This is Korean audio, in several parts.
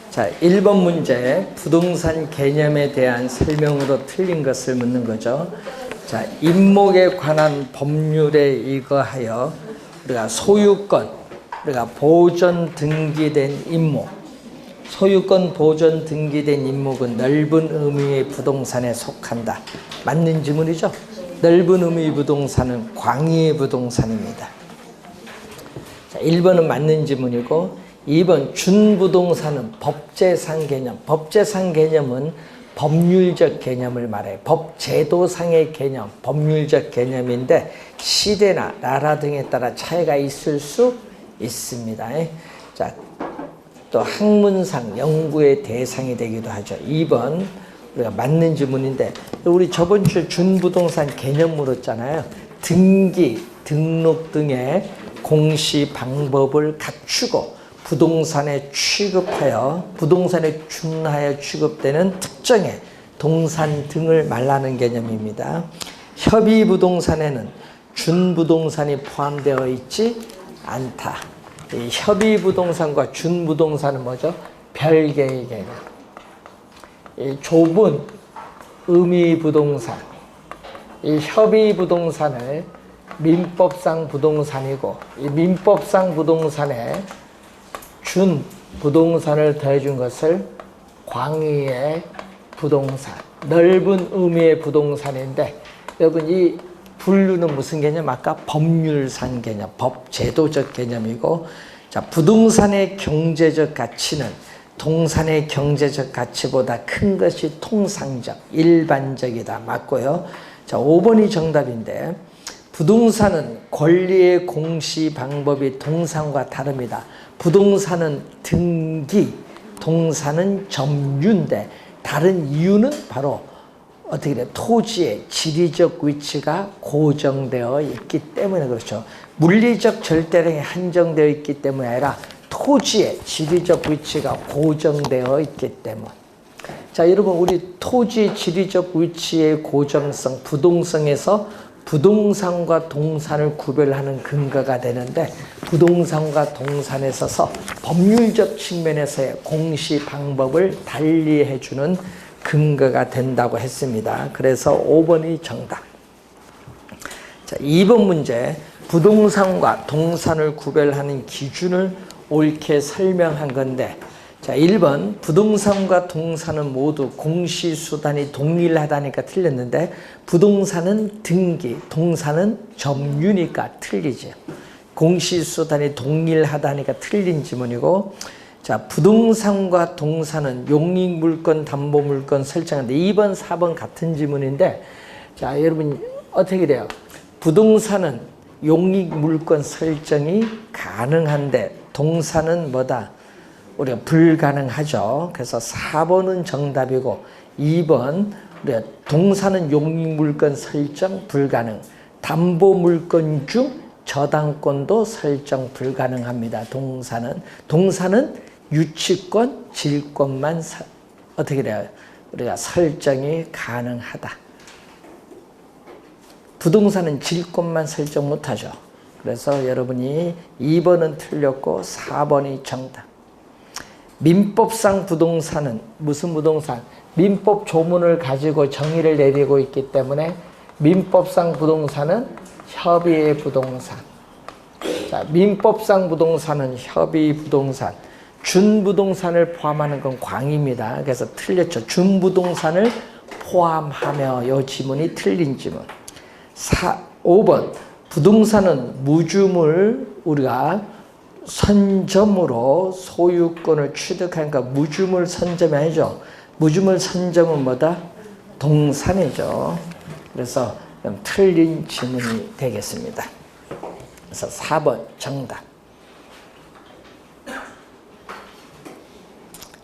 자, 1번 문제 부동산 개념에 대한 설명으로 틀린 것을 묻는 거죠. 자, 임목에 관한 법률에 의거하여 우리가 소유권, 우리가 보존 등기된 임목, 소유권 보존 등기된 임목은 넓은 의미의 부동산에 속한다. 맞는 지문이죠? 넓은 의미의 부동산은 광의의 부동산입니다. 자, 1번은 맞는 지문이고 2번 준부동산은 법제상 개념. 법제상 개념은 법률적 개념을 말해요. 법제도상의 개념, 법률적 개념인데 시대나 나라 등에 따라 차이가 있을 수 있습니다. 자, 또 학문상 연구의 대상이 되기도 하죠. 2번 우리가 맞는 지문인데 우리 저번 주 준부동산 개념 물었잖아요. 등기, 등록 등의 공시 방법을 갖추고 부동산에 취급하여 부동산에 준하여 취급되는 특정의 동산 등을 말하는 개념입니다. 협의부동산에는 준부동산이 포함되어 있지 않다. 이 협의부동산과 준부동산은 뭐죠? 별개의 개념. 이 좁은 의미 부동산, 이 협의부동산을 민법상 부동산이고 이 민법상 부동산에 준 부동산을 더해준 것을 광의의 부동산, 넓은 의미의 부동산인데 여러분 이 분류는 무슨 개념? 아까 법률상 개념, 법제도적 개념이고 자, 부동산의 경제적 가치는 동산의 경제적 가치보다 큰 것이 통상적, 일반적이다. 맞고요. 자, 5번이 정답인데 부동산은 권리의 공시 방법이 동산과 다릅니다. 부동산은 등기, 동산은 점유인데 다른 이유는 바로 어떻게 돼? 토지의 지리적 위치가 고정되어 있기 때문에 그렇죠. 물리적 절대량이 한정되어 있기 때문이 아니라 토지의 지리적 위치가 고정되어 있기 때문. 자, 여러분 우리 토지 지리적 위치의 고정성, 부동성에서 부동산과 동산을 구별하는 근거가 되는데 부동산과 동산에 있어서 법률적 측면에서의 공시 방법을 달리해 주는 근거가 된다고 했습니다. 그래서 5번이 정답. 자, 2번 문제 부동산과 동산을 구별하는 기준을 옳게 설명한 건데 자, 1번 부동산과 동산은 모두 공시수단이 동일하다니까 틀렸는데 부동산은 등기, 동산은 점유니까 틀리죠. 공시수단이 동일하다니까 틀린 지문이고 자, 부동산과 동산은 용익물권, 담보물권 설정하는데 2번, 4번 같은 지문인데 자, 여러분 어떻게 돼요? 부동산은 용익물권 설정이 가능한데 동산은 뭐다? 우리가 불가능하죠. 그래서 4번은 정답이고 2번 우리가 동산은 용익물권 설정 불가능, 담보물권 중 저당권도 설정 불가능합니다. 동산은 유치권, 질권만 어떻게 돼요? 우리가 설정이 가능하다. 부동산은 질권만 설정 못하죠. 그래서 여러분이 2번은 틀렸고 4번이 정답. 민법상 부동산은 무슨 부동산? 민법 조문을 가지고 정의를 내리고 있기 때문에 민법상 부동산은 협의의 부동산. 자, 민법상 부동산은 협의 부동산. 준부동산을 포함하는 건 광입니다. 그래서 틀렸죠. 준부동산을 포함하며 이 지문이 틀린 지문. 5번 부동산은 무주물 우리가 선점으로 소유권을 취득하니까 무주물 선점이 아니죠. 무주물 선점은 뭐다? 동산이죠. 그래서 틀린 지문이 되겠습니다. 그래서 4번 정답.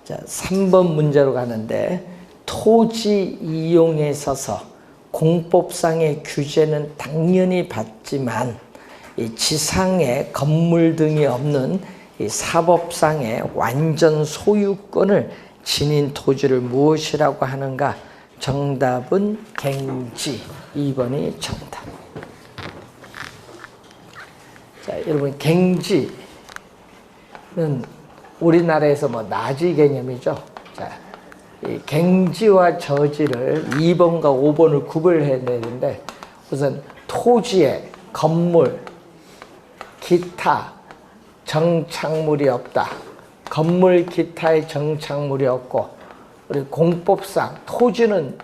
자, 3번 문제로 가는데 토지 이용에 있어서 공법상의 규제는 당연히 받지만 이 지상에 건물 등이 없는 이 사법상의 완전 소유권을 지닌 토지를 무엇이라고 하는가? 정답은 갱지. 2번이 정답. 자, 여러분 갱지는 우리나라에서 뭐 나지 개념이죠. 자, 이 갱지와 저지를 2번과 5번을 구별해야 되는데 우선 토지에 건물, 기타, 정착물이 없다. 건물, 기타의 정착물이 없고 우리 공법상 토지는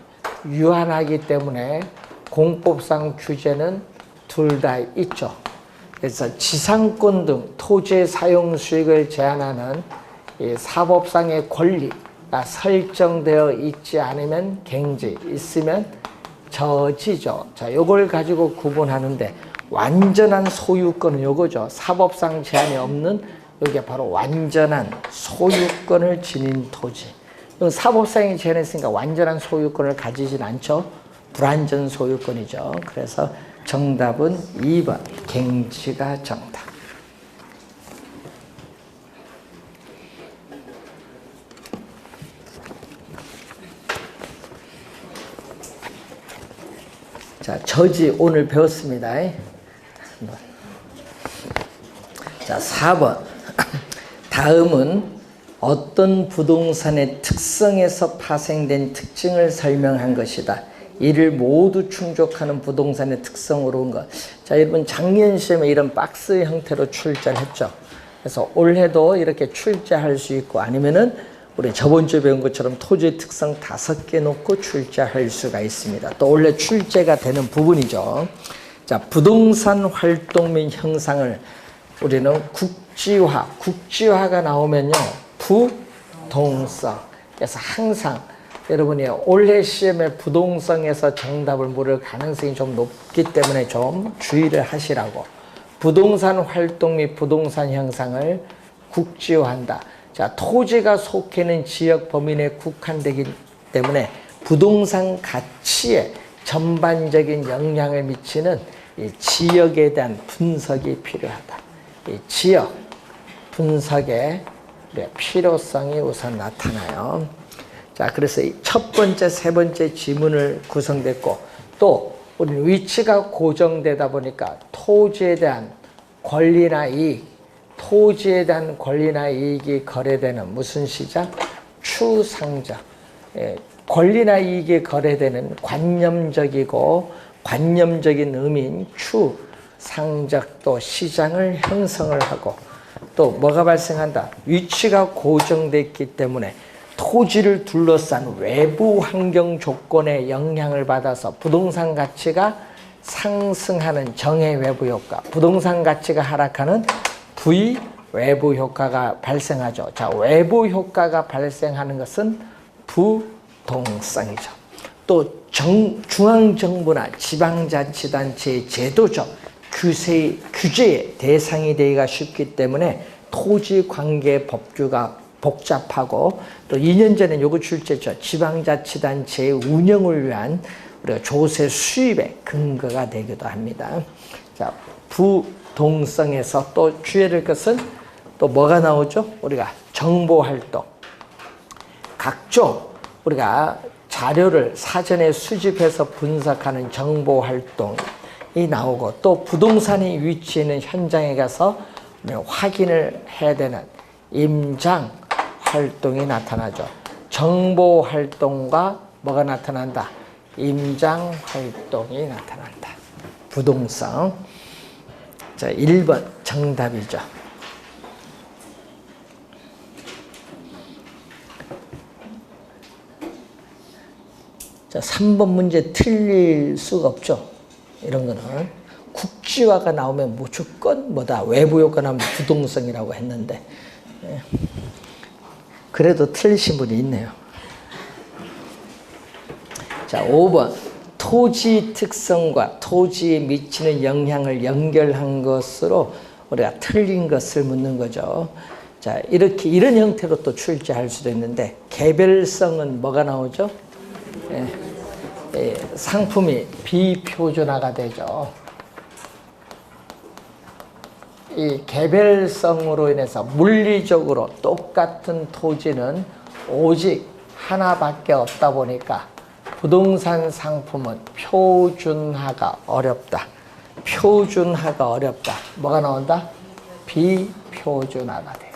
유한하기 때문에 공법상 규제는 둘 다 있죠. 그래서 지상권 등 토지의 사용 수익을 제한하는 이 사법상의 권리가 설정되어 있지 않으면 갱지, 있으면 저지죠. 자, 요걸 가지고 구분하는데 완전한 소유권은 요거죠. 사법상 제한이 없는 요게 바로 완전한 소유권을 지닌 토지. 사법상이 제한했으니까 완전한 소유권을 가지진 않죠. 불완전 소유권이죠. 그래서 정답은 2번 갱지가 정답. 자, 저지 오늘 배웠습니다. 자, 4번. 다음은 어떤 부동산의 특성에서 파생된 특징을 설명한 것이다. 이를 모두 충족하는 부동산의 특성으로 온 것. 자, 여러분 작년 시험에 이런 박스 형태로 출제를 했죠. 그래서 올해도 이렇게 출제할 수 있고 아니면은 우리 저번 주에 배운 것처럼 토지의 특성 5개 놓고 출제할 수가 있습니다. 또 원래 출제가 되는 부분이죠. 자, 부동산 활동 및 형상을 우리는 국지화가 나오면요. 부동성. 그래서 항상 여러분이 올해 시험에 부동성에서 정답을 물을 가능성이 좀 높기 때문에 좀 주의를 하시라고. 부동산 활동 및 부동산 형상을 국지화한다. 자, 토지가 속해 있는 지역 범위 내에 국한되기 때문에 부동산 가치에 전반적인 영향을 미치는 이 지역에 대한 분석이 필요하다. 이 지역 분석의 필요성이 우선 나타나요. 자, 그래서 첫 번째, 세 번째 지문을 구성됐고 또 우리는 위치가 고정되다 보니까 토지에 대한 권리나 이익, 토지에 대한 권리나 이익이 거래되는 무슨 시장? 추상적. 권리나 이익이 거래되는 관념적이고 관념적인 의미인 추상적 또 시장을 형성을 하고 또 뭐가 발생한다? 위치가 고정됐기 때문에 토지를 둘러싼 외부 환경 조건에 영향을 받아서 부동산 가치가 상승하는 정의 외부 효과, 부동산 가치가 하락하는 부의 외부 효과가 발생하죠. 자, 외부 효과가 발생하는 것은 부동성이죠. 또 중앙정부나 지방자치단체의 제도적 규제의 대상이 되기가 쉽기 때문에 토지관계 법규가 복잡하고 또 2년 전에 요거 출제했죠. 지방자치단체의 운영을 위한 우리가 조세 수입의 근거가 되기도 합니다. 자, 부동성에서 또 주의할 것은 또 뭐가 나오죠? 우리가 정보활동. 각종 우리가 자료를 사전에 수집해서 분석하는 정보활동이 나오고 또 부동산이 위치해 있는 현장에 가서 확인을 해야 되는 임장 활동이 나타나죠. 정보 활동과 뭐가 나타난다? 임장 활동이 나타난다. 부동성. 자, 1번 정답이죠. 자, 3번 문제 틀릴 수가 없죠. 이런 거는 국지화가 나오면 무조건 뭐다? 외부 효과 나오면 부동성이라고 했는데 그래도 틀리신 분이 있네요. 자, 5번 토지 특성과 토지에 미치는 영향을 연결한 것으로 우리가 틀린 것을 묻는 거죠. 자, 이렇게 이런 형태로 또 출제할 수도 있는데 개별성은 뭐가 나오죠? 상품이 비표준화가 되죠. 이 개별성으로 인해서 물리적으로 똑같은 토지는 오직 하나밖에 없다 보니까 부동산 상품은 표준화가 어렵다. 표준화가 어렵다. 뭐가 나온다? 비표준화가 돼요.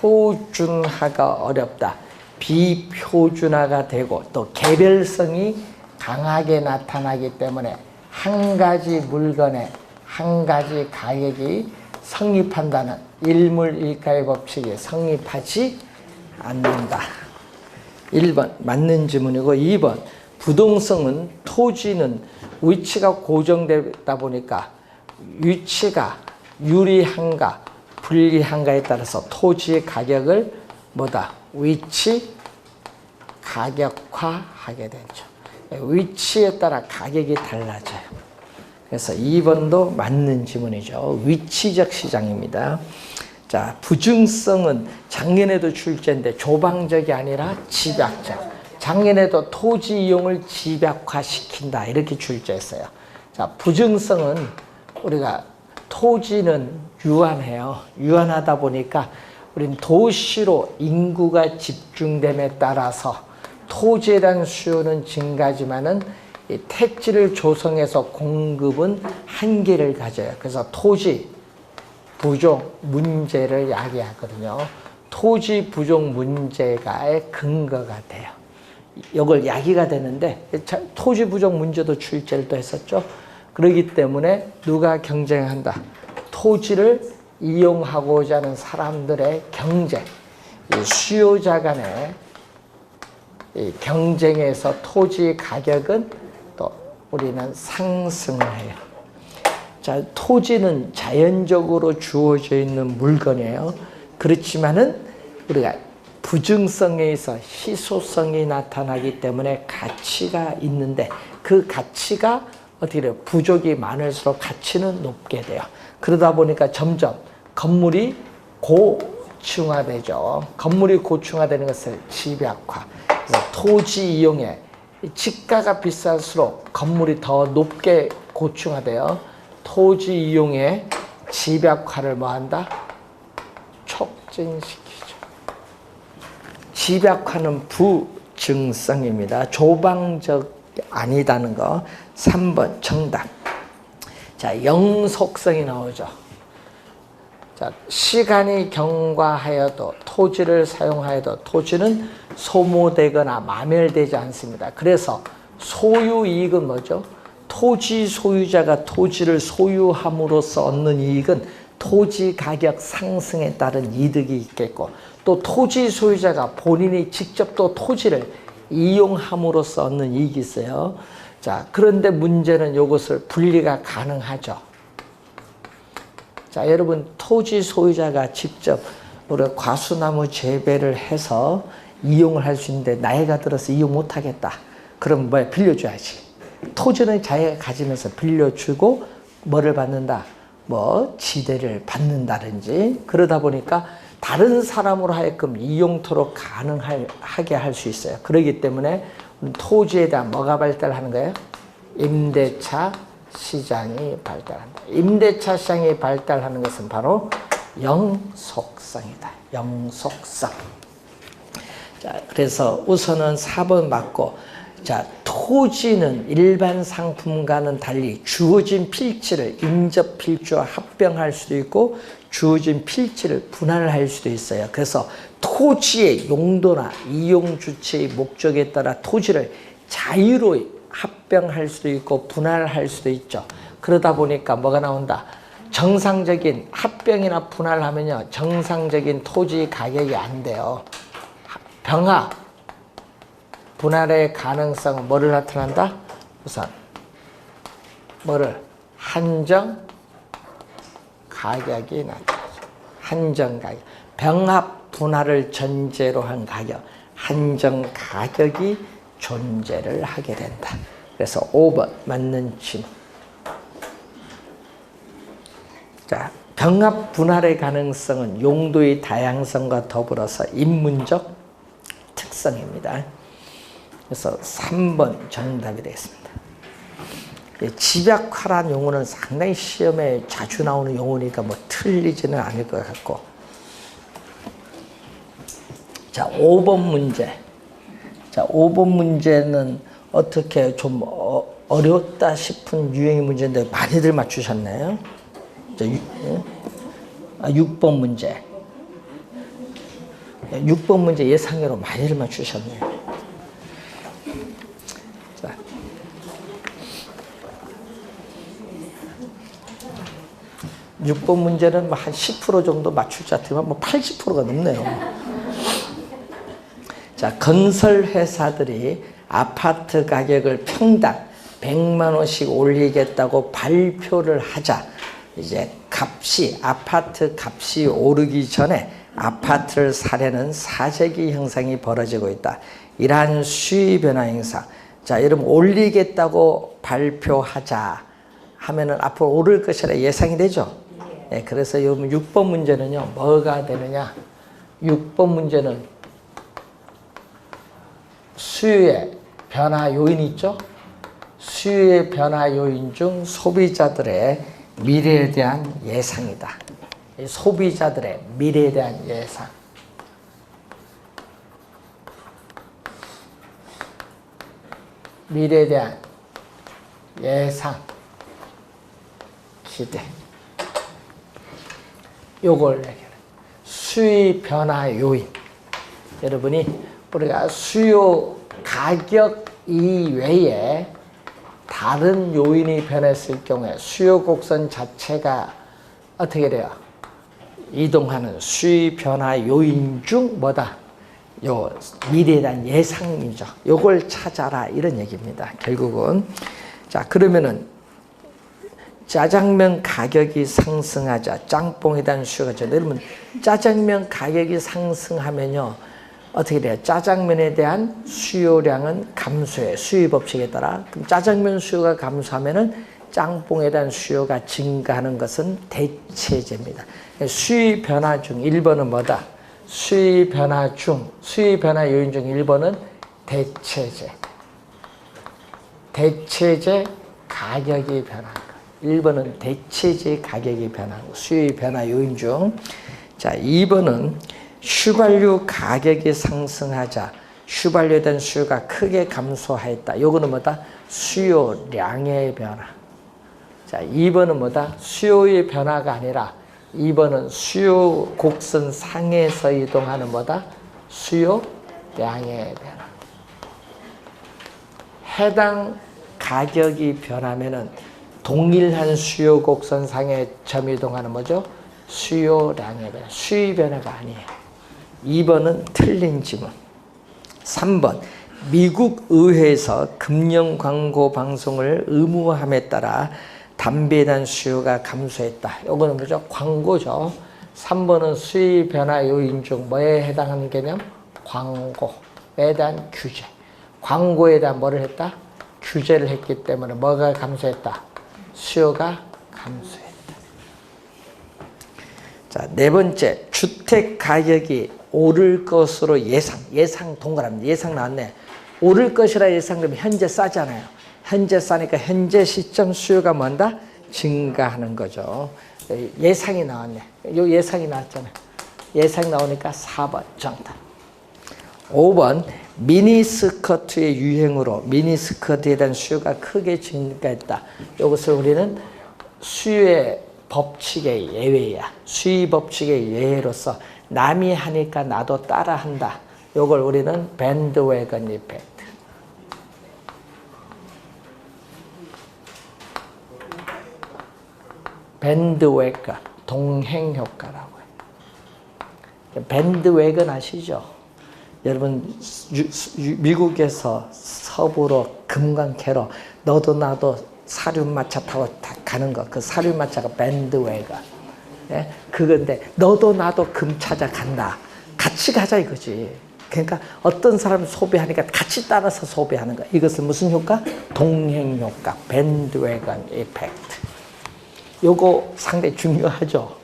표준화가 어렵다. 비표준화가 되고 또 개별성이 강하게 나타나기 때문에 한 가지 물건에 한 가지 가격이 성립한다는 일물일가의 법칙이 성립하지 않는다. 1번 맞는 지문이고 2번 부동성은 토지는 위치가 고정되다 보니까 위치가 유리한가 불리한가에 따라서 토지의 가격을 뭐다? 위치 가격화하게 되죠. 위치에 따라 가격이 달라져요. 그래서 2번도 맞는 지문이죠. 위치적 시장입니다. 자, 부증성은 작년에도 출제인데 조방적이 아니라 집약적. 작년에도 토지 이용을 집약화시킨다 이렇게 출제했어요. 자, 부증성은 우리가 토지는 유한해요. 유한하다 보니까 우리는 도시로 인구가 집중됨에 따라서 토지에 대한 수요는 증가하지만은 이 택지를 조성해서 공급은 한계를 가져요. 그래서 토지 부족 문제를 야기하거든요. 토지 부족 문제가의 근거가 돼요. 이걸 야기가 되는데 토지 부족 문제도 출제를 또 했었죠. 그렇기 때문에 누가 경쟁한다. 토지를 이용하고자 하는 사람들의 경쟁, 수요자 간의 경쟁에서 토지 가격은 또 우리는 상승을 해요. 자, 토지는 자연적으로 주어져 있는 물건이에요. 그렇지만은 우리가 부증성에 있어 희소성이 나타나기 때문에 가치가 있는데 그 가치가 어떻게 돼요? 부족이 많을수록 가치는 높게 돼요. 그러다 보니까 점점 건물이 고층화되죠. 건물이 고층화되는 것을 집약화. 그래서 토지 이용에 지가가 비쌀수록 건물이 더 높게 고층화돼요. 토지 이용에 집약화를 뭐한다? 촉진시키죠. 집약화는 부증성입니다. 조방적 아니다는 거. 3번 정답. 자, 영속성이 나오죠. 자, 시간이 경과하여도 토지를 사용하여도 토지는 소모되거나 마멸되지 않습니다. 그래서 소유이익은 뭐죠? 토지 소유자가 토지를 소유함으로써 얻는 이익은 토지 가격 상승에 따른 이득이 있겠고 또 토지 소유자가 본인이 직접 또 토지를 이용함으로써 얻는 이익이 있어요. 자, 그런데 문제는 이것을 분리가 가능하죠. 자, 여러분 토지 소유자가 직접 우리 과수나무 재배를 해서 이용을 할 수 있는데 나이가 들어서 이용 못 하겠다. 그럼 뭐야? 빌려줘야지. 토지는 자기가 가지면서 빌려주고 뭐를 받는다? 뭐 지대를 받는다든지 그러다 보니까 다른 사람으로 하여금 이용토록 가능하게 할 수 있어요. 그렇기 때문에 토지에 대한 뭐가 발달하는 거예요? 임대차 시장이 발달한다. 임대차 시장이 발달하는 것은 바로 영속성이다. 영속성. 자, 그래서 우선은 4번 맞고, 자, 토지는 일반 상품과는 달리 주어진 필지를 인접 필지와 합병할 수도 있고 주어진 필지를 분할할 수도 있어요. 그래서 토지의 용도나 이용 주체의 목적에 따라 토지를 자유로이 합병할 수도 있고 분할할 수도 있죠. 그러다 보니까 뭐가 나온다? 정상적인 합병이나 분할하면요, 정상적인 토지 가격이 안 돼요. 병합, 분할의 가능성은 뭐를 나타난다? 우선 뭐를? 한정 가격이 나타나죠. 한정 가격. 병합 분할을 전제로 한 가격, 한정 가격이 존재를 하게 된다. 그래서 5번 맞는 질문. 자, 병합 분할의 가능성은 용도의 다양성과 더불어서 인문적 특성입니다. 그래서 3번 정답이 되겠습니다. 집약화란 용어는 상당히 시험에 자주 나오는 용어니까 뭐 틀리지는 않을 것 같고. 자, 5번 문제. 자, 5번 문제는 어떻게 좀 어렵다 싶은 유형의 문제인데 많이들 맞추셨나요? 자, 6번 문제. 6번 문제 예상외로 많이를 맞추셨네요. 자, 6번 문제는 한 10% 정도 맞출 것 같으면 80%가 넘네요. 자, 건설회사들이 아파트 가격을 평당 100만 원씩 올리겠다고 발표를 하자 이제 아파트 값이 오르기 전에 아파트를 사려는 사재기 현상이 벌어지고 있다. 이러한 수요 변화 현상. 자, 여러분 올리겠다고 발표하자 하면은 앞으로 오를 것이라 예상이 되죠. 네, 그래서 여러분 6번 문제는요. 뭐가 되느냐? 6번 문제는 수요의 변화 요인이 있죠. 수요의 변화 요인 중 소비자들의 미래에 대한 예상이다. 소비자들의 미래에 대한 예상. 미래에 대한 예상, 기대. 요걸 얘기해요. 수요 변화 요인. 여러분이 우리가 수요 가격 이외에 다른 요인이 변했을 경우에 수요 곡선 자체가 어떻게 돼요? 이동하는 수요 변화 요인 중 뭐다? 요 미래에 대한 예상이죠. 요걸 찾아라 이런 얘기입니다. 결국은 자 그러면은 짜장면 가격이 상승하자 짬뽕에 대한 수요가 죠. 여러분 짜장면 가격이 상승하면요 어떻게 돼요? 짜장면에 대한 수요량은 감소해. 수요 법칙에 따라. 그럼 짜장면 수요가 감소하면은 짬뽕에 대한 수요가 증가하는 것은 대체제입니다. 수요 변화 중 1번은 뭐다? 수요 변화 요인 중 1번은 대체제. 대체제 가격이 변한 거. 1번은 대체제 가격이 변한 거. 수요 변화 요인 중. 자, 2번은 휘발유 가격이 상승하자 휘발유에 대한 수요가 크게 감소하였다. 요거는 뭐다? 수요량의 변화. 자, 2번은 뭐다? 수요의 변화가 아니라 2번은 수요 곡선 상에서 이동하는 뭐다? 수요량의 변화. 해당 가격이 변하면은 동일한 수요 곡선 상에 점 이동하는 뭐죠? 수요량의 변화. 수요 변화가 아니에요. 2번은 틀린 지문. 3번 미국 의회에서 금연 광고 방송을 의무화함에 따라 담배에 대한 수요가 감소했다. 이거는 뭐죠? 광고죠. 3번은 수요 변화 요인 중 뭐에 해당하는 개념? 광고에 대한 규제. 광고에 대한 뭐를 했다? 규제를 했기 때문에 뭐가 감소했다? 수요가 감소했다. 자, 네 번째 주택 가격이 오를 것으로 예상 동그라미 예상 나왔네. 오를 것이라 예상되면 현재 싸잖아요. 현재 싸니까 현재 시점 수요가 뭔다? 증가하는 거죠. 예상이 나왔네. 요 예상이 나왔잖아요. 예상이 나오니까 4번 정답. 5번 미니스커트의 유행으로 미니스커트에 대한 수요가 크게 증가했다. 이것을 우리는 수요의 법칙의 예외야. 수요 법칙의 예외로서 남이 하니까 나도 따라한다. 이걸 우리는 밴드웨건 이펙트. 밴드웨건, 동행효과라고 해요. 밴드웨건 아시죠? 여러분 미국에서 서부로 금강 캐러 너도 나도 사륜마차 타고 가는 거. 그 사륜마차가 밴드웨건. 예? 그건데 너도 나도 금 찾아간다. 같이 가자 이거지. 그러니까 어떤 사람 소비하니까 같이 따라서 소비하는 거야. 이것은 무슨 효과? 동행효과. 밴드웨건 이펙트. 요거 상당히 중요하죠.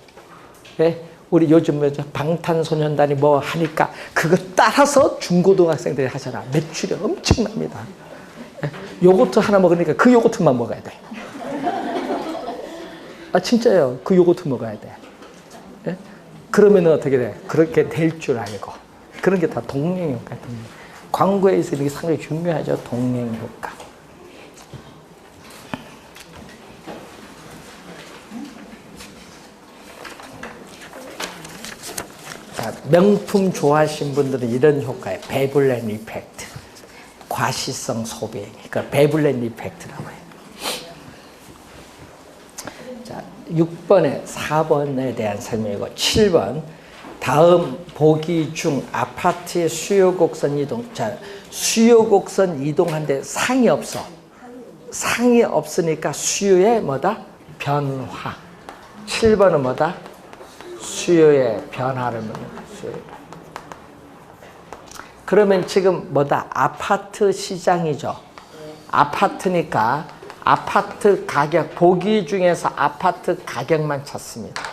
예? 우리 요즘 방탄소년단이 뭐 하니까 그거 따라서 중고등학생들이 하잖아. 매출이 엄청납니다. 예? 요거트 하나 먹으니까 그 요거트만 먹어야 돼. 아 진짜요. 그 요거트 먹어야 돼. 예? 그러면 어떻게 돼? 그렇게 될 줄 알고. 그런 게 다 동행효과. 광고에서 이게 상당히 중요하죠. 동행효과. 자, 명품 좋아하시는 분들은 이런 효과예요. 베블렌 이펙트. 과시성 소비. 그러니까 베블렌 이펙트라고 해요. 자, 6번에 4번에 대한 설명이고 7번. 다음 보기 중 아파트의 수요 곡선 이동. 자, 수요 곡선 이동하는데 상이 없어. 상이 없으니까 수요의 뭐다? 변화. 7번은 뭐다? 수요의 변화를 묻는 거예요. 그러면 지금 뭐다? 아파트 시장이죠. 아파트니까 아파트 가격, 보기 중에서 아파트 가격만 찾습니다.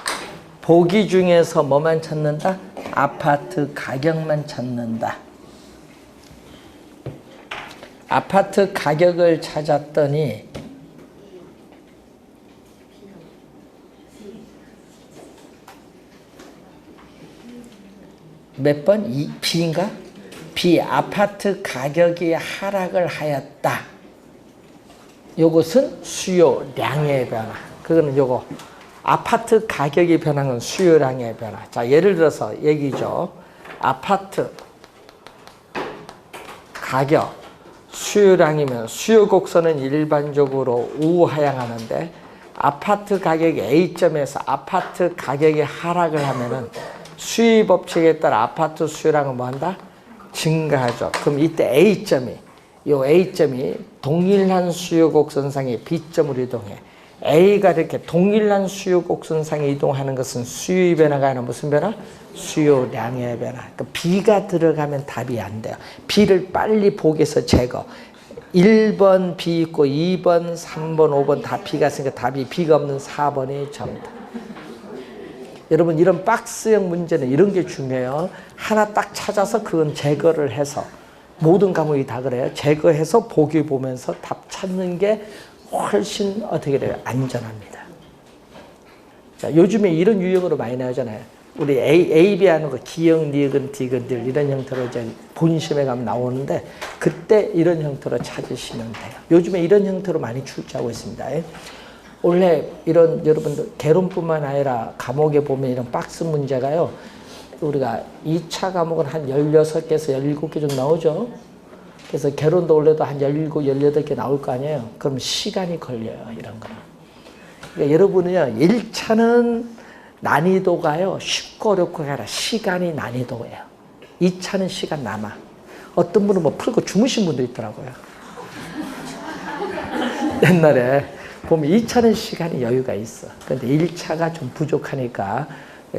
보기 중에서 뭐만 찾는다? 아파트 가격만 찾는다. 아파트 가격을 찾았더니 몇 번? B인가? B. 아파트 가격이 하락을 하였다. 요것은 수요량의 변화. 그거는 요거. 아파트 가격이 변한 건 수요량의 변화. 자, 예를 들어서 얘기죠. 아파트 가격, 수요량이면 수요 곡선은 일반적으로 우하향하는데 아파트 가격이 A점에서 아파트 가격이 하락을 하면은 수요 법칙에 따라 아파트 수요량은 뭐한다? 증가하죠. 그럼 이때 A점이 동일한 수요 곡선상에 B점으로 이동해. A가 이렇게 동일한 수요 곡선상에 이동하는 것은 수요의 변화가 아니라 무슨 변화? 수요량의 변화. 그러니까 B가 들어가면 답이 안 돼요. B를 빨리 보기에서 제거. 1번 B 있고 2번, 3번, 5번 다 B가 있으니까 답이 B가 없는 4번이 정답. 여러분 이런 박스형 문제는 이런 게 중요해요. 하나 딱 찾아서 그건 제거를 해서 모든 과목이 다 그래요. 제거해서 보기 보면서 답 찾는 게 훨씬 어떻게 돼요? 안전합니다. 자, 요즘에 이런 유형으로 많이 나오잖아요. 우리 A, B 하는 거 기역, 니은, 디귿 이런 형태로 이제 본심에 가면 나오는데 그때 이런 형태로 찾으시면 돼요. 요즘에 이런 형태로 많이 출제하고 있습니다. 원래 이런 여러분들 개론뿐만 아니라 과목에 보면 이런 박스 문제가요. 우리가 2차 과목은 한 16개에서 17개 정도 나오죠. 그래서 개론도 원래도 한 17, 18개 나올 거 아니에요. 그럼 시간이 걸려요. 이런 거는. 그러니까 여러분은요. 1차는 난이도가요. 쉽고 어렵고가 아니라 시간이 난이도예요. 2차는 시간 남아. 어떤 분은 뭐 풀고 주무신 분도 있더라고요. 옛날에 보면 2차는 시간이 여유가 있어. 그런데 1차가 좀 부족하니까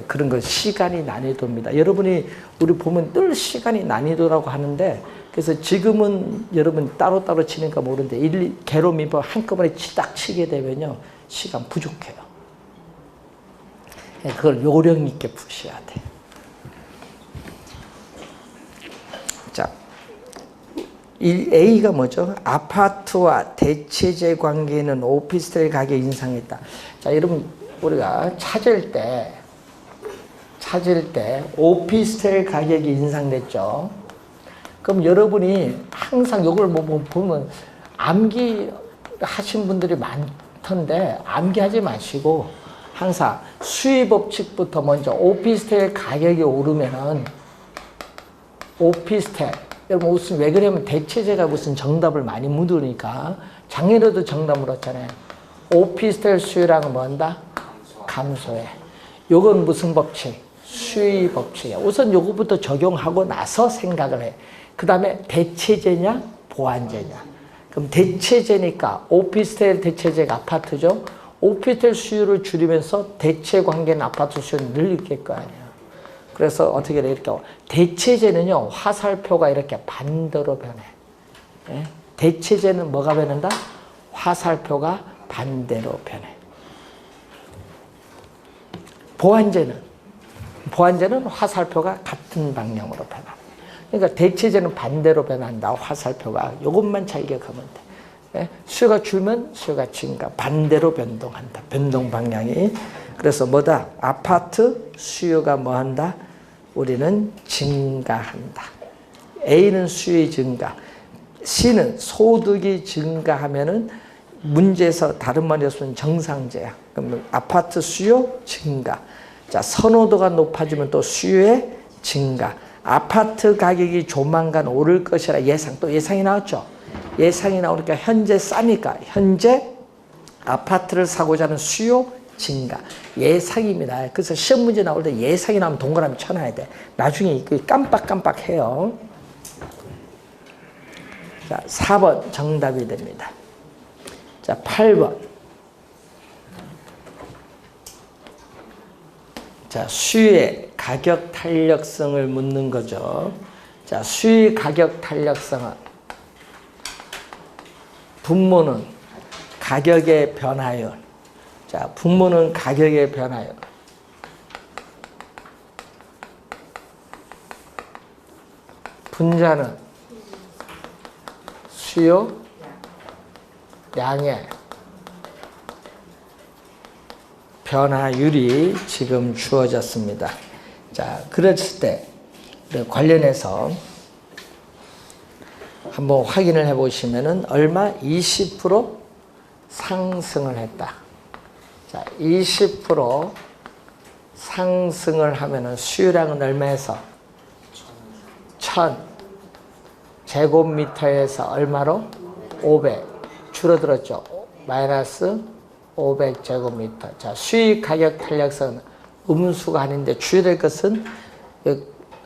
그런 거 시간이 난이도입니다. 여러분이 우리 보면 늘 시간이 난이도라고 하는데 그래서 지금은 여러분 따로따로 치니까 모르는데 개론 민법 한꺼번에 딱 치게 되면요. 시간 부족해요. 그걸 요령 있게 푸셔야 돼. 자, 이 A가 뭐죠? 아파트와 대체재 관계는 오피스텔 가격 인상했다. 자, 여러분 우리가 찾을 때 오피스텔 가격이 인상됐죠. 그럼 여러분이 항상 이걸 보면 암기 하신 분들이 많던데 암기하지 마시고 항상 수입 법칙부터 먼저 오피스텔 가격이 오르면은 오피스텔 여러분 무슨 왜 그러냐면 대체재가 무슨 정답을 많이 묻으니까 작년에도 정답 물었잖아요. 오피스텔 수요량은 뭐 한다? 감소해. 요건 무슨 법칙? 수요 법칙이야. 우선 요거부터 적용하고 나서 생각을 해. 그 다음에 대체재냐 보완재냐. 그럼 대체재니까 오피스텔 대체재가 아파트죠. 오피스텔 수요를 줄이면서 대체 관계는 아파트 수요를 늘릴 거 아니야. 그래서 어떻게 돼? 이렇게 대체재는요 화살표가 이렇게 반대로 변해. 예? 대체재는 뭐가 변한다? 화살표가 반대로 변해. 보완재는 화살표가 같은 방향으로 변한다. 그러니까 대체재는 반대로 변한다. 화살표가 이것만 잘 기억하면 돼. 예? 수요가 줄면 수요가 증가. 반대로 변동한다. 변동 방향이. 그래서 뭐다? 아파트 수요가 뭐한다? 우리는 증가한다. A는 수요의 증가. C는 소득이 증가하면은 문제에서 다른 말이 없으면 정상재야. 그러면 아파트 수요 증가. 자, 선호도가 높아지면 또 수요의 증가. 아파트 가격이 조만간 오를 것이라 예상. 또 예상이 나왔죠. 예상이 나오니까 현재 싸니까 현재 아파트를 사고자 하는 수요 증가. 예상입니다. 그래서 시험 문제 나올 때 예상이 나오면 동그라미 쳐놔야 돼. 나중에 깜빡깜빡해요. 자, 4번 정답이 됩니다. 자, 8번. 자, 수요의 가격 탄력성을 묻는 거죠. 자, 수요의 가격 탄력성은 분모는 가격의 변화율. 자, 분모는 가격의 변화율. 분자는 수요 양의 변화율이 지금 주어졌습니다. 자, 그랬을 때 관련해서 한번 확인을 해 보시면은 얼마? 20% 상승을 했다. 자, 20% 상승을 하면은 수요량은 얼마에서? 1000 제곱미터에서 얼마로? 500 줄어들었죠. 마이너스 500 제곱미터. 자, 수익 가격 탄력성은 음수가 아닌데 주의될 것은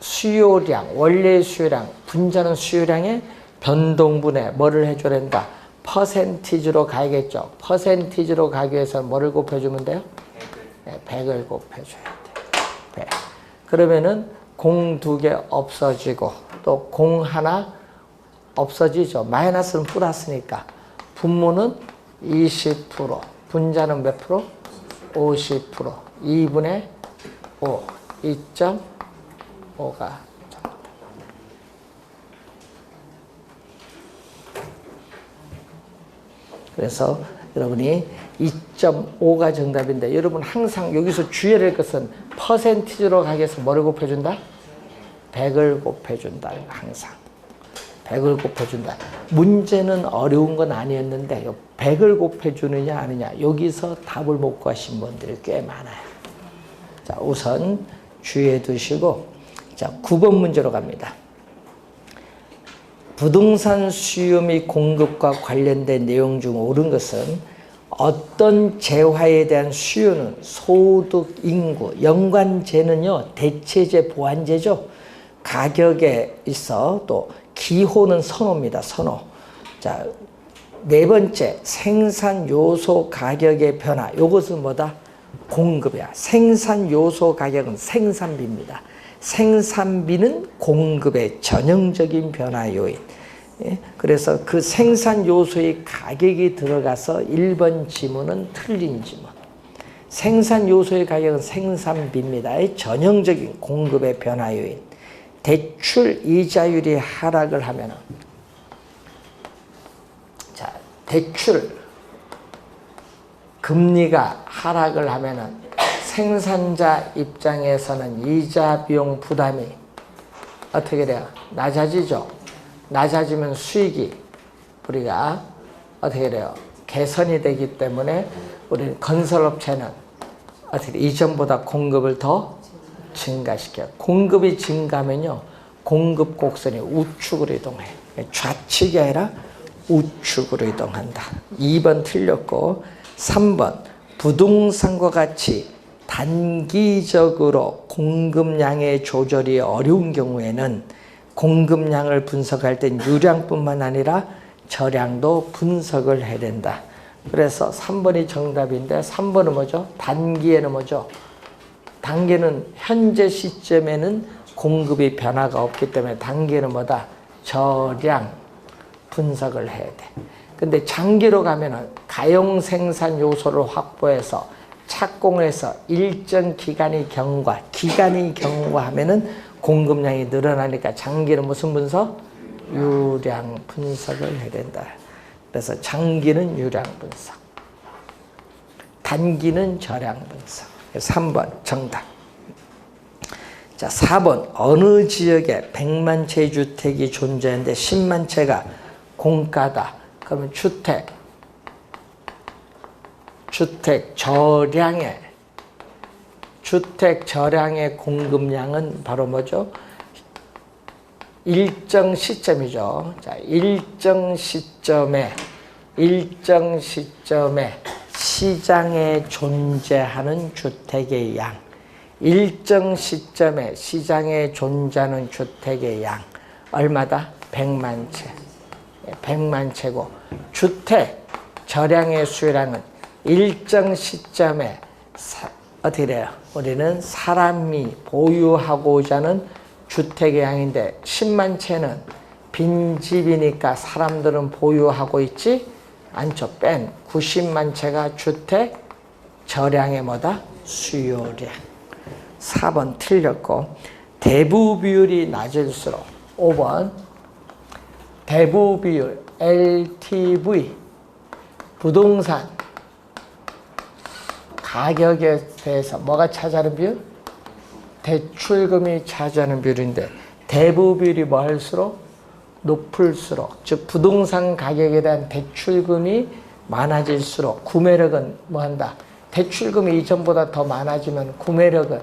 수요량, 원래 수요량, 분자는 수요량의 변동분에 뭐를 해줘야 된다? 퍼센티지로 가야겠죠. 퍼센티지로 가기 위해서 뭐를 곱해주면 돼요? 100을 곱해줘야 돼요. 100. 그러면은 공 2개 없어지고 또 공 하나 없어지죠. 마이너스는 플러스니까. 분모는 20%, 분자는 몇 프로? 50%. 2분의 5, 2.5가 그래서 여러분이 2.5가 정답인데 여러분 항상 여기서 주의해야 될 것은 퍼센티지로 가기 위해서 뭐를 곱해준다? 100을 곱해준다. 항상 100을 곱해준다. 문제는 어려운 건 아니었는데 100을 곱해주느냐 아니냐 여기서 답을 못 구하신 분들이 꽤 많아요. 자, 우선 주의해 두시고 자, 9번 문제로 갑니다. 부동산 수요 및 공급과 관련된 내용 중 옳은 것은 어떤 재화에 대한 수요는 소득, 인구, 연관재는요 대체재, 보완재죠. 가격에 있어 또 기호는 선호입니다. 선호. 자, 네 번째 생산 요소 가격의 변화. 이것은 뭐다? 공급이야. 생산 요소 가격은 생산비입니다. 생산비는 공급의 전형적인 변화 요인. 예? 그래서 그 생산 요소의 가격이 들어가서 1번 지문은 틀린 지문. 생산 요소의 가격은 생산비입니다. 전형적인 공급의 변화 요인. 대출 이자율이 하락을 하면은 자, 대출 금리가 하락을 하면은 생산자 입장에서는 이자 비용 부담이 어떻게 돼요? 낮아지죠. 낮아지면 수익이 우리가 어떻게 돼요? 개선이 되기 때문에 우리 건설업체는 어떻게 이전보다 공급을 더 증가시켜요. 공급이 증가하면요, 공급 곡선이 우측으로 이동해. 좌측이 아니라 우측으로 이동한다. 2번 틀렸고 3번 부동산과 같이 단기적으로 공급량의 조절이 어려운 경우에는 공급량을 분석할 땐 유량뿐만 아니라 저량도 분석을 해야 된다. 그래서 3번이 정답인데 3번은 뭐죠? 단기에는 뭐죠? 단기는 현재 시점에는 공급이 변화가 없기 때문에 단기에는 뭐다? 저량 분석을 해야 돼. 근데 장기로 가면은 가용 생산 요소를 확보해서 착공해서 일정 기간이 경과하면은 공급량이 늘어나니까 장기는 무슨 분석? 유량 분석을 해야 된다. 그래서 장기는 유량 분석, 단기는 저량 분석. 3번 정답. 자, 4번 어느 지역에 100만 채 주택이 존재하는데 10만 채가 공가다. 그러면 주택 저량의 주택 저량의 공급량은 바로 뭐죠? 일정 시점이죠. 자, 일정 시점에 시장에 존재하는 주택의 양. 일정 시점에 시장에 존재하는 주택의 양. 얼마다? 100만 채. 100만 채고, 주택 저량의 수요량은 일정 시점에 어떻게 돼요? 우리는 사람이 보유하고자 하는 주택의 양인데 10만 채는 빈집이니까 사람들은 보유하고 있지 않죠. 뺀 90만 채가 주택 저량의 뭐다? 수요량. 4번 틀렸고, 대부 비율이 낮을수록 5번 대부 비율 LTV 부동산 가격에 대해서 뭐가 차지하는 비율? 대출금이 차지하는 비율인데, 대부 비율이 뭐 할수록? 높을수록, 즉 부동산 가격에 대한 대출금이 많아질수록 구매력은 뭐 한다? 대출금이 이전보다 더 많아지면 구매력은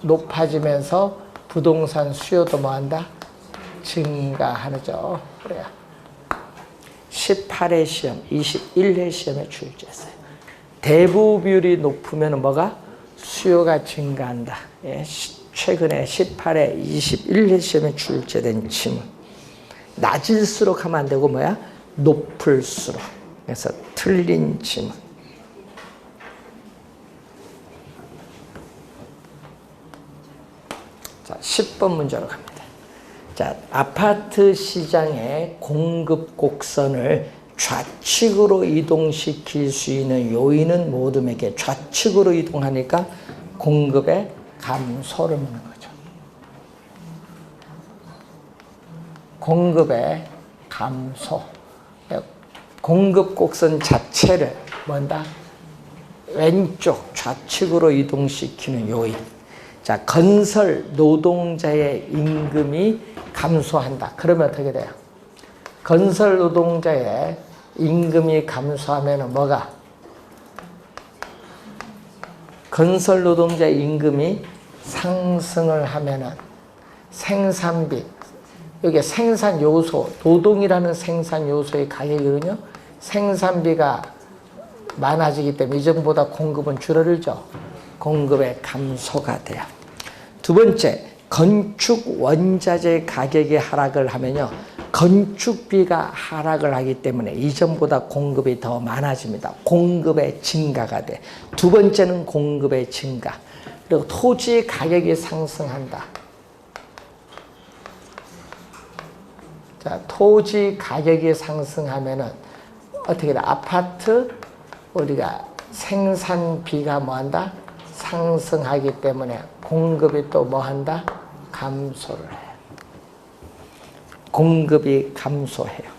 높아지면서 부동산 수요도 뭐 한다? 증가하죠. 그래요. 18회 시험, 21회 시험에 출제했어요. 대부 비율이 높으면 뭐가? 수요가 증가한다. 예, 최근에 18회, 21회 시험에 출제된 질문. 낮을수록 하면 안 되고 뭐야? 높을수록. 그래서 틀린 질문. 자, 10번 문제로 갑니다. 자, 아파트 시장의 공급 곡선을 좌측으로 이동시킬 수 있는 요인은 모둠에게. 좌측으로 이동하니까 공급의 감소를 묻는 거죠. 공급의 감소. 공급 곡선 자체를 뭔다? 왼쪽 좌측으로 이동시키는 요인. 자, 건설 노동자의 임금이 감소한다. 그러면 어떻게 돼요? 건설 노동자의 임금이 감소하면 뭐가? 건설 노동자의 임금이 상승을 하면은 생산비, 여기 생산 요소, 노동이라는 생산 요소의 가격이거든요. 생산비가 많아지기 때문에 이전보다 공급은 줄어들죠. 공급의 감소가 돼요. 두 번째, 건축 원자재 가격이 하락을 하면요, 건축비가 하락을 하기 때문에 이전보다 공급이 더 많아집니다. 공급의 증가가 돼. 두 번째는 공급의 증가. 그리고 토지 가격이 상승한다. 자, 토지 가격이 상승하면은 어떻게 돼? 아파트 우리가 생산비가 뭐한다? 상승하기 때문에 공급이 또 뭐한다? 감소를 해요. 공급이 감소해요.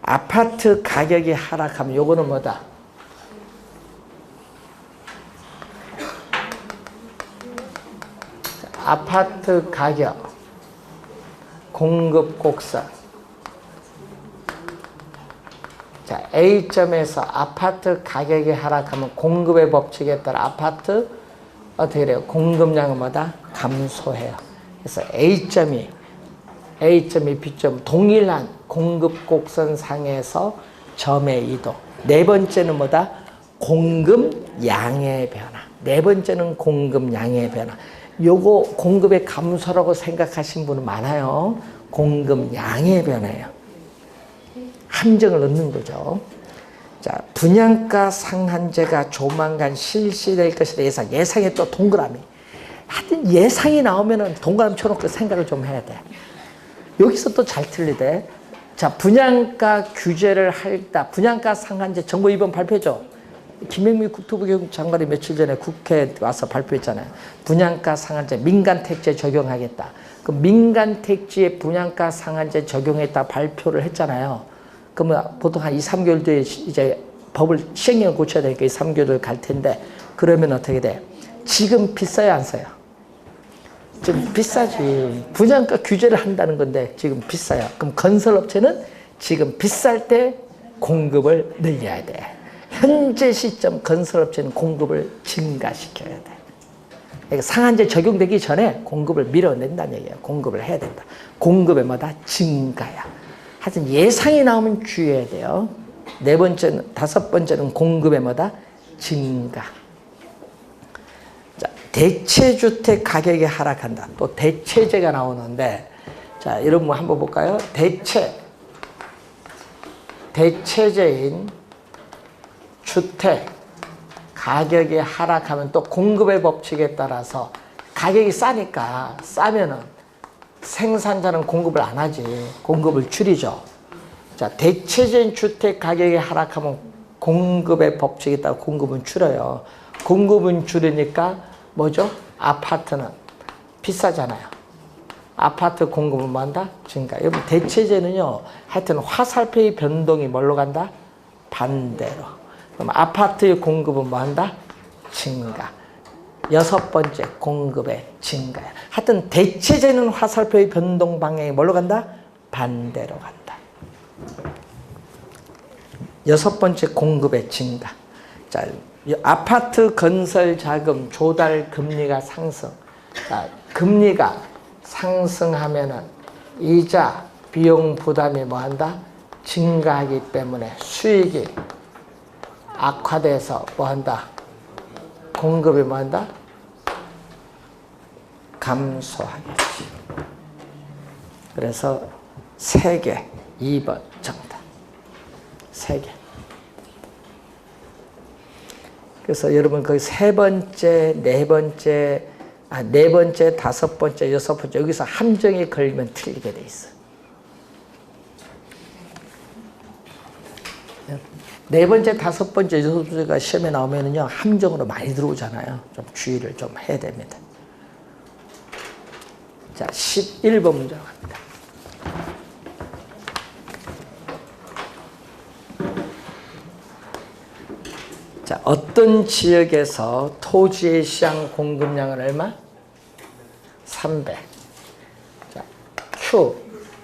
아파트 가격이 하락하면 요거는 뭐다? 아파트 가격, 공급 곡선. 자, A점에서 아파트 가격이 하락하면 공급의 법칙에 따라 아파트 어떻게 돼요? 공급량은 뭐다? 감소해요. 그래서 A점이 B점 동일한 공급 곡선 상에서 점의 이동. 네 번째는 뭐다? 공급량의 변화. 네 번째는 공급량의 변화. 요거 공급의 감소라고 생각하신 분은 많아요. 공급량의 변화예요. 함정을 넣는 거죠. 자, 분양가 상한제가 조만간 실시될 것이라 예상. 예상에 또 동그라미. 하여튼 예상이 나오면은 동그라미 쳐놓고 생각을 좀 해야 돼. 여기서 또 잘 틀리대. 자, 분양가 규제를 할다. 분양가 상한제 정부 이번 발표죠. 김행미 국토부 교육 장관이 며칠 전에 국회에 와서 발표했잖아요. 분양가 상한제 민간 택지에 적용하겠다. 그 민간 택지에 분양가 상한제 적용했다 발표를 했잖아요. 그러면 보통 한 2, 3개월 뒤에 이제 법을 시행령을 고쳐야 되니까 2, 3개월 갈 텐데, 그러면 어떻게 돼? 지금 비싸요, 안 싸요? 지금 비싸지. 분양가 규제를 한다는 건데 지금 비싸요. 그럼 건설업체는 지금 비쌀 때 공급을 늘려야 돼. 현재 시점 건설업체는 공급을 증가시켜야 돼. 그러니까 상한제 적용되기 전에 공급을 밀어낸다는 얘기예요. 공급을 해야 된다. 공급의 뭐다? 증가야. 하여튼 예상이 나오면 주의해야 돼요. 네 번째는, 다섯 번째는 공급의 뭐다? 증가. 자, 대체주택 가격이 하락한다. 또 대체제가 나오는데, 자, 이런 거 한번 볼까요? 대체제인 주택 가격이 하락하면 또 공급의 법칙에 따라서 가격이 싸니까, 싸면은 생산자는 공급을 안 하지. 공급을 줄이죠. 자, 대체적인 주택 가격이 하락하면 공급의 법칙에 따라 공급은 줄어요. 공급은 줄으니까 뭐죠? 아파트는 비싸잖아요. 아파트 공급은 뭐한다? 증가. 여러분, 대체제는요, 하여튼 화살표의 변동이 뭘로 간다? 반대로. 그럼 아파트의 공급은 뭐한다? 증가. 여섯 번째, 공급의 증가야. 하여튼 대체제는 화살표의 변동 방향이 뭘로 간다? 반대로 간다. 여섯 번째, 공급의 증가. 자, 아파트 건설 자금 조달 금리가 상승. 자, 금리가 상승하면은 이자 비용 부담이 뭐한다? 증가하기 때문에 수익이 악화돼서 뭐한다? 공급이 뭐한다? 감소하겠지. 그래서 3개, 2번 정답. 3개. 그래서 여러분 그 세 번째, 네 번째, 다섯 번째, 여섯 번째 여기서 함정이 걸리면 틀리게 돼 있어. 네 번째, 다섯 번째, 여섯 번째가 시험에 나오면은요 함정으로 많이 들어오잖아요. 좀 주의를 좀 해야 됩니다. 자, 11번 문제로 갑니다. 자, 어떤 지역에서 토지의 시장 공급량은 얼마? 300. 자, Q,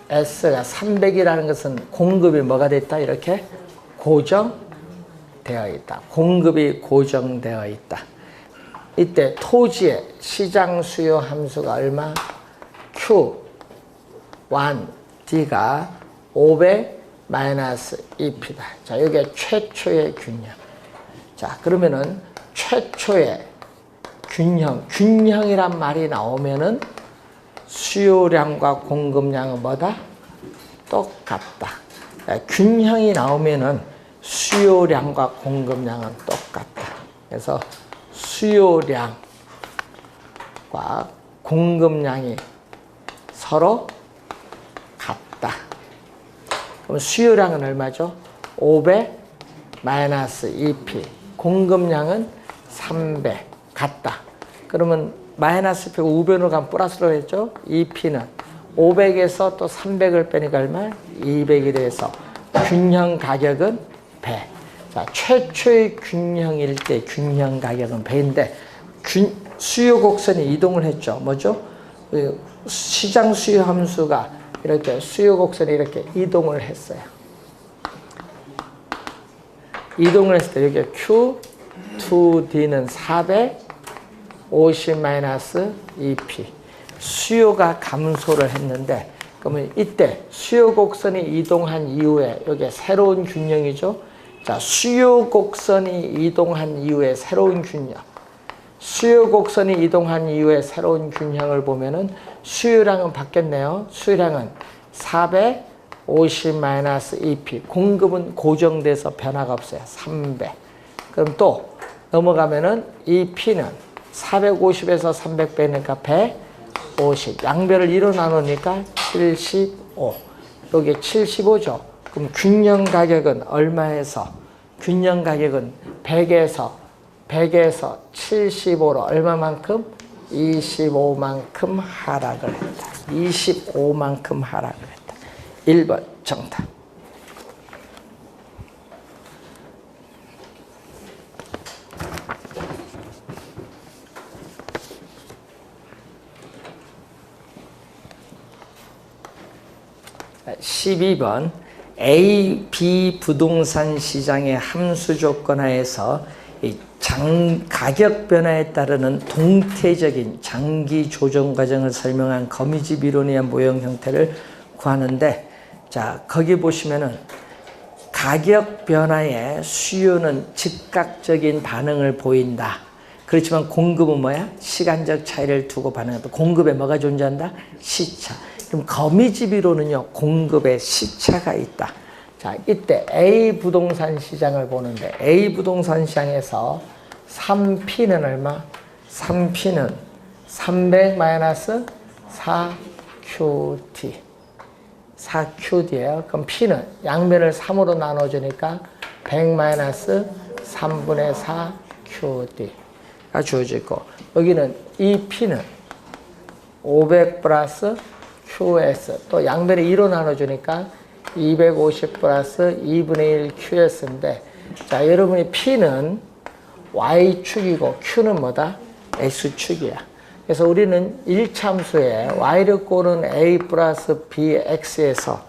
S가 300이라는 것은 공급이 뭐가 됐다? 이렇게 고정되어 있다. 공급이 고정되어 있다. 이때 토지의 시장 수요 함수가 얼마? Q, 1, D가 500 마이너스 2P다. 자, 여기에 최초의 균형. 자, 그러면은 최초의 균형이란 말이 나오면은 수요량과 공급량은 뭐다? 똑같다. 균형이 나오면은 수요량과 공급량은 똑같다. 그래서 수요량과 공급량이 서로 같다. 그럼 수요량은 얼마죠? 500 마이너스 2P. 공급량은 300 같다. 그러면 마이너스 P가 우변으로 가면 플러스로 했죠. 2P는 500에서 또 300을 빼니까 얼마? 200이 돼서 균형 가격은 100. 자, 최초의 균형일 때 균형 가격은 100인데 수요 곡선이 이동을 했죠. 뭐죠? 시장 수요 함수가 이렇게 수요 곡선이 이렇게 이동을 했어요. 이동을 했을 때 여기 Q, 2D는 450-2P. 수요가 감소를 했는데, 그러면 이때 수요 곡선이 이동한 이후에 여기 새로운 균형이죠. 자, 수요 곡선이 이동한 이후에 새로운 균형. 수요 곡선이 이동한 이후에 새로운 균형을 보면은 수요량은 바뀌었네요. 수요량은 450-2P. 공급은 고정돼서 변화가 없어요. 300. 그럼 또 넘어가면은 이 P는 450에서 300 빼니까 150. 양배를 2로 나누니까 75. 여기 75죠. 그럼 균형 가격은 얼마에서? 균형 가격은 100에서 75로 얼마만큼? 25만큼 하락을 했다. 25만큼 하락을 했다. 1번 정답. 자, 12번 A, B 부동산 시장의 함수 조건 하에서 이 가격 변화에 따르는 동태적인 장기 조정 과정을 설명한 거미집 이론에 의한 모형 형태를 구하는데, 자, 거기 보시면은 가격 변화에 수요는 즉각적인 반응을 보인다. 그렇지만 공급은 뭐야? 시간적 차이를 두고 반응한다. 공급에 뭐가 존재한다? 시차. 그럼 거미집 이론은요, 공급에 시차가 있다. 자, 이때 A 부동산 시장을 보는데, A 부동산 시장에서 3P는 얼마? 3P는 300-4QT. 4QD예요. 그럼 P는 양면을 3으로 나눠주니까 100-3분의 4QD가 주어지고, 여기는 이 P는 500 플러스 QS, 또 양면을 2로 나눠주니까 250 플러스 2분의 1 QS인데, 자, 여러분이 P는 Y축이고 Q는 뭐다? X축이야. 그래서 우리는 1참수에 Y를 꼬는 A 플러스 BX에서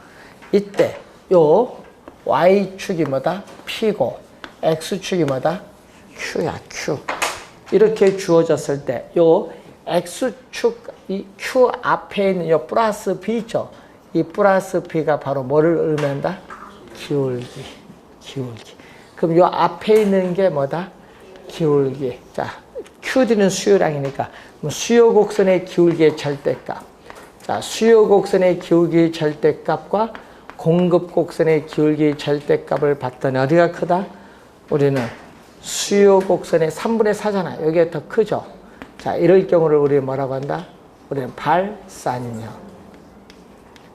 이때 요 Y축이 뭐다? P고 X축이 뭐다? Q야, Q. 이렇게 주어졌을 때 요 X축, 이 Q 앞에 있는 요 플러스 B죠. 이 플러스 B가 바로 뭐를 의미한다? 기울기. 그럼 요 앞에 있는 게 뭐다? 기울기. 자, QD는 수요량이니까 수요 곡선의 기울기의 절대값. 자, 수요 곡선의 기울기의 절대값과 공급 곡선의 기울기의 절대값을 봤더니 어디가 크다? 우리는 수요 곡선의 3분의 4잖아. 여기가 더 크죠. 자, 이럴 경우를 우리 뭐라고 한다? 우리는 발산형.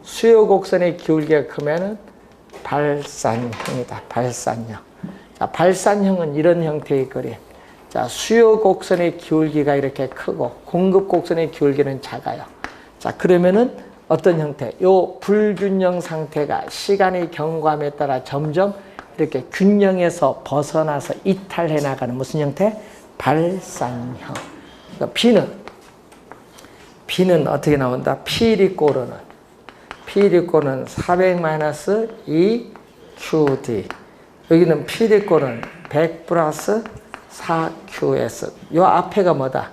수요 곡선의 기울기가 크면은 발산형이다. 발산형. 자, 발산형은 이런 형태의 그림. 자, 수요 곡선의 기울기가 이렇게 크고 공급 곡선의 기울기는 작아요. 자, 그러면은 어떤 형태? 요 불균형 상태가 시간의 경과함에 따라 점점 이렇게 균형에서 벗어나서 이탈해 나가는 무슨 형태? 발산형. 그러니까 B는 어떻게 나온다? P1 이꼬르는 400-2QD. 여기는 P1 이꼬르는 100 플러스 4QS. 요 앞에가 뭐다?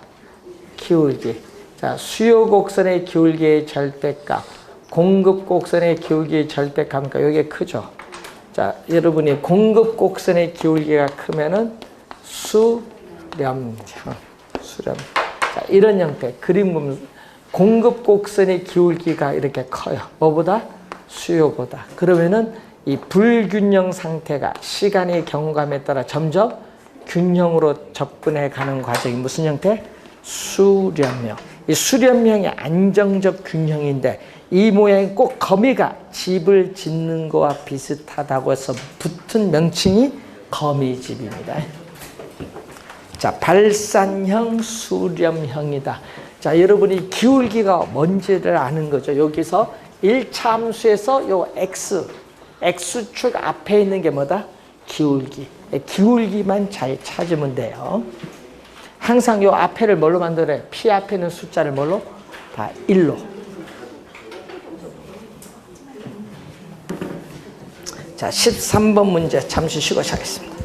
기울기. 자, 수요 곡선의 기울기의 절대값, 공급 곡선의 기울기의 절대값이니까 이게 크죠. 자, 여러분이 공급 곡선의 기울기가 크면은 수렴형. 자, 이런 형태. 그림 보면 공급 곡선의 기울기가 이렇게 커요. 뭐보다? 수요보다. 그러면은 이 불균형 상태가 시간의 경감에 따라 점점 균형으로 접근해 가는 과정이 무슨 형태? 수렴형. 이 수렴형이 안정적 균형인데 이 모양이 꼭 거미가 집을 짓는 거와 비슷하다고 해서 붙은 명칭이 거미집입니다. 자, 발산형, 수렴형이다. 자, 여러분이 기울기가 뭔지를 아는 거죠. 여기서 1차 함수에서 요 X축 앞에 있는 게 뭐다? 기울기. 기울기만 잘 찾으면 돼요. 항상 요 앞에를 뭘로 만들어요? P 앞에 있는 숫자를 뭘로? 다 1로. 자, 13번 문제 잠시 쉬고 시작하겠습니다.